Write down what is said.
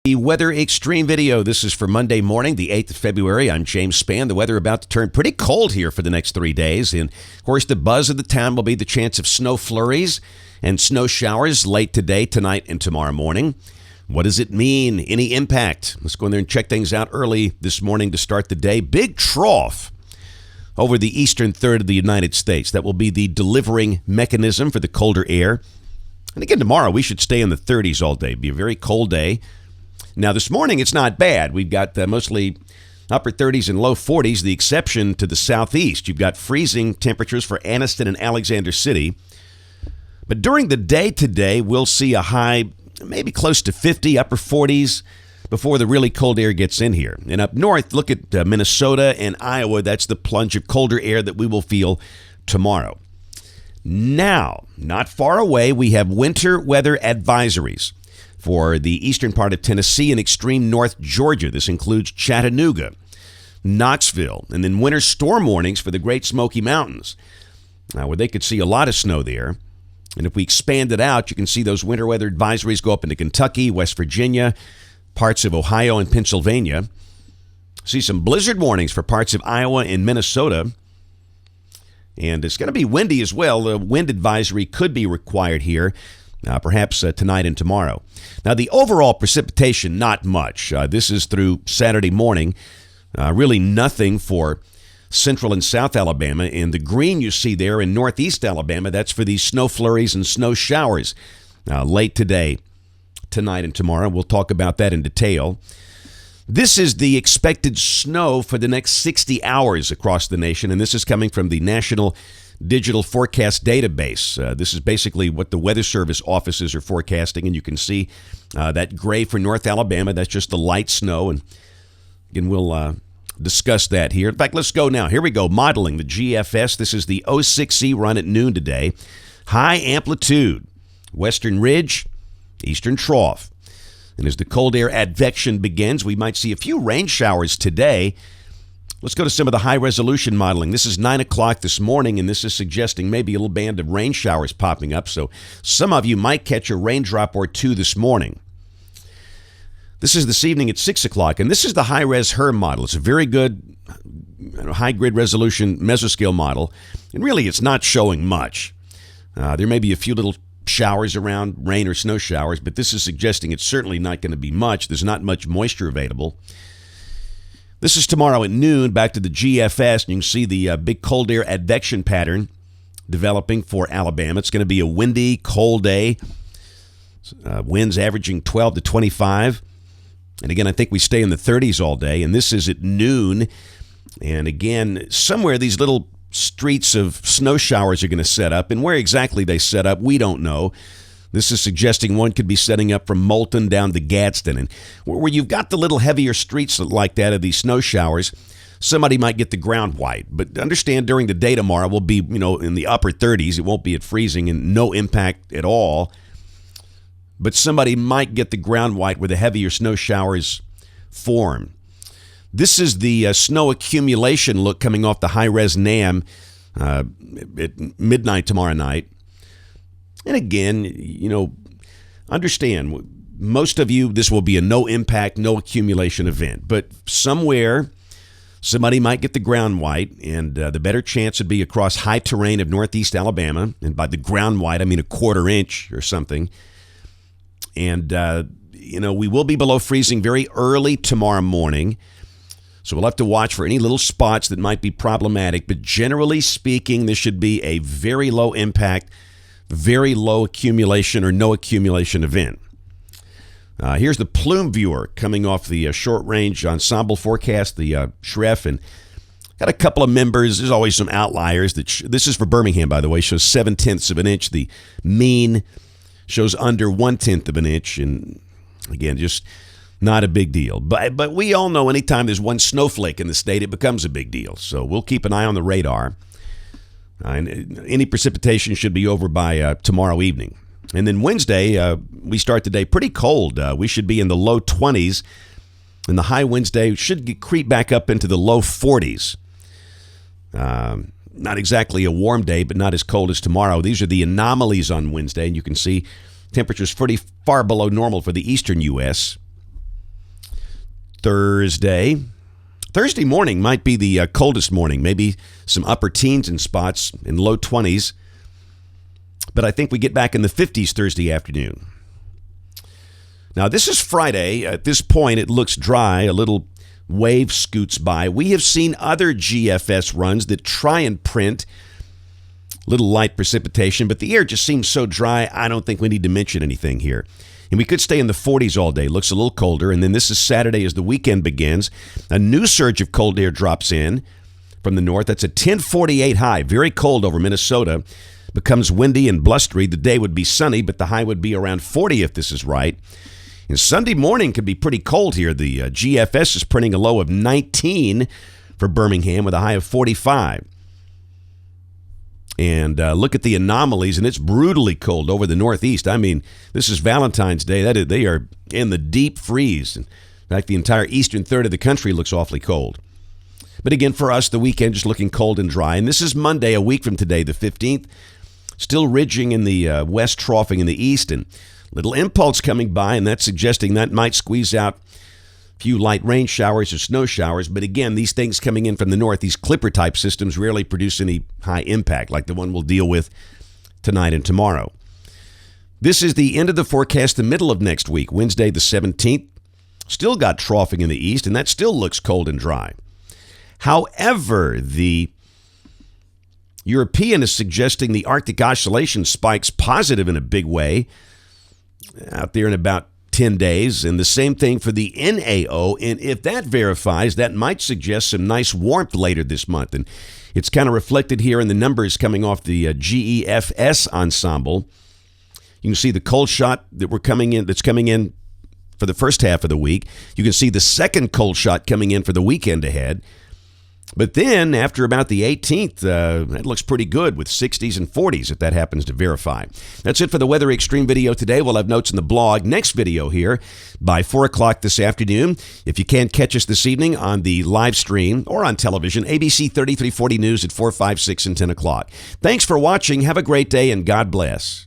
The Weather Xtreme video. This is for Monday morning, the 8th of February. I'm James Spann. The weather about to turn pretty cold here for the next 3 days. And, of course, the buzz of the town will be the chance of snow flurries and snow showers late today, tonight, and tomorrow morning. What does it mean? Any impact? Let's go in there and check things out early this morning to start the day. Big trough over the eastern third of the United States. That will be the delivering mechanism for the colder air. And again, tomorrow we should stay in the 30s all day. It'll be a very cold day. Now, this morning, it's not bad. We've got mostly upper 30s and low 40s, the exception to the southeast. You've got freezing temperatures for Anniston and Alexander City. But during the day today, we'll see a high maybe close to 50, upper 40s before the really cold air gets in here. And up north, look at Minnesota and Iowa. That's the plunge of colder air that we will feel tomorrow. Now, not far away, we have winter weather advisories for the eastern part of Tennessee and extreme north Georgia. This includes Chattanooga, Knoxville, and then winter storm warnings for the Great Smoky Mountains, where they could see a lot of snow there. And if we expand it out, you can see those winter weather advisories go up into Kentucky, West Virginia, parts of Ohio and Pennsylvania. See some blizzard warnings for parts of Iowa and Minnesota. And it's going to be windy as well. The wind advisory could be required here, perhaps tonight and tomorrow. Now, the overall precipitation, not much. This is through Saturday morning. Really nothing for central and south Alabama. And the green you see there in northeast Alabama, that's for these snow flurries and snow showers late today, tonight, and tomorrow. We'll talk about that in detail. This is the expected snow for the next 60 hours across the nation, and this is coming from the National Digital Forecast Database. This is basically what the Weather Service offices are forecasting, and you can see that gray for North Alabama. That's just the light snow, and again, we'll discuss that here. In fact, let's go now. Here we go. Modeling the GFS. This is the 06E run at noon today. High amplitude, western ridge, eastern trough. And as the cold air advection begins, we might see a few rain showers today. Let's go to some of the high-resolution modeling. This is 9 o'clock this morning, and this is suggesting maybe a little band of rain showers popping up. So some of you might catch a raindrop or two this morning. This is this evening at 6 o'clock, and this is the high-res HER model. It's a very good high-grid resolution mesoscale model, and really it's not showing much. There may be a few little showers around, rain or snow showers, but this is suggesting it's certainly not going to be much. There's not much moisture available. This is tomorrow at noon, back to the GFS, and you can see the big cold air advection pattern developing for Alabama. It's going to be a windy, cold day. Winds averaging 12 to 25. And again, I think we stay in the 30s all day, and this is at noon. And again, somewhere these little streets of snow showers are going to set up, and where exactly they set up, we don't know. This is suggesting one could be setting up from Moulton down to Gadsden, and where you've got the little heavier streets like that of these snow showers, somebody might get the ground white. But understand, during the day tomorrow, we'll be in the upper 30s. It won't be at freezing and no impact at all. But somebody might get the ground white where the heavier snow showers form. This is the snow accumulation look coming off the high-res NAM at midnight tomorrow night. And again, understand, most of you, this will be a no-impact, no-accumulation event. But somewhere, somebody might get the ground white, and the better chance would be across high terrain of northeast Alabama. And by the ground white, I mean a quarter inch or something. And, we will be below freezing very early tomorrow morning. So we'll have to watch for any little spots that might be problematic. But generally speaking, this should be a very low impact, very low accumulation or no accumulation event. Here's the plume viewer coming off the short-range ensemble forecast, the SHREF, and got a couple of members. There's always some outliers. This is for Birmingham, by the way. Shows 7/10 of an inch. The mean shows under 1/10 of an inch. And again, just not a big deal. But we all know anytime there's one snowflake in the state, it becomes a big deal. So we'll keep an eye on the radar. And any precipitation should be over by tomorrow evening. And then Wednesday, we start the day pretty cold. We should be in the low 20s. And the high Wednesday should creep back up into the low 40s. Not exactly a warm day, but not as cold as tomorrow. These are the anomalies on Wednesday, and you can see temperatures pretty far below normal for the eastern U.S. Thursday morning might be the coldest morning, maybe some upper teens in spots and low 20s. But I think we get back in the 50s Thursday afternoon. Now, this is Friday. At this point, it looks dry. A little wave scoots by. We have seen other GFS runs that try and print little light precipitation, but the air just seems so dry, I don't think we need to mention anything here. And we could stay in the 40s all day. Looks a little colder. And then this is Saturday as the weekend begins. A new surge of cold air drops in from the north. That's a 1048 high. Very cold over Minnesota. Becomes windy and blustery. The day would be sunny, but the high would be around 40 if this is right. And Sunday morning could be pretty cold here. The GFS is printing a low of 19 for Birmingham with a high of 45. And look at the anomalies, and it's brutally cold over the Northeast. I mean, this is Valentine's Day. They are in the deep freeze. In fact, the entire eastern third of the country looks awfully cold. But again, for us, the weekend just looking cold and dry. And this is Monday, a week from today, the 15th. Still ridging in the west, troughing in the east, and little impulse coming by, and that's suggesting that might squeeze out a few light rain showers or snow showers. But again, these things coming in from the north, these clipper-type systems rarely produce any high impact like the one we'll deal with tonight and tomorrow. This is the end of the forecast, the middle of next week, Wednesday the 17th. Still got troughing in the east, and that still looks cold and dry. However, the European is suggesting the Arctic oscillation spikes positive in a big way out there in about 10 days. And the same thing for the NAO. And if that verifies, that might suggest some nice warmth later this month. And it's kind of reflected here in the numbers coming off the GEFS ensemble. You can see the cold shot that's coming in for the first half of the week. You can see the second cold shot coming in for the weekend ahead. But then, after about the 18th, it looks pretty good with 60s and 40s if that happens to verify. That's it for the Weather Xtreme video today. We'll have notes in the blog. Next video here by 4 o'clock this afternoon. If you can't catch us this evening on the live stream or on television, ABC 3340 News at 4, 5, 6, and 10 o'clock. Thanks for watching. Have a great day, and God bless.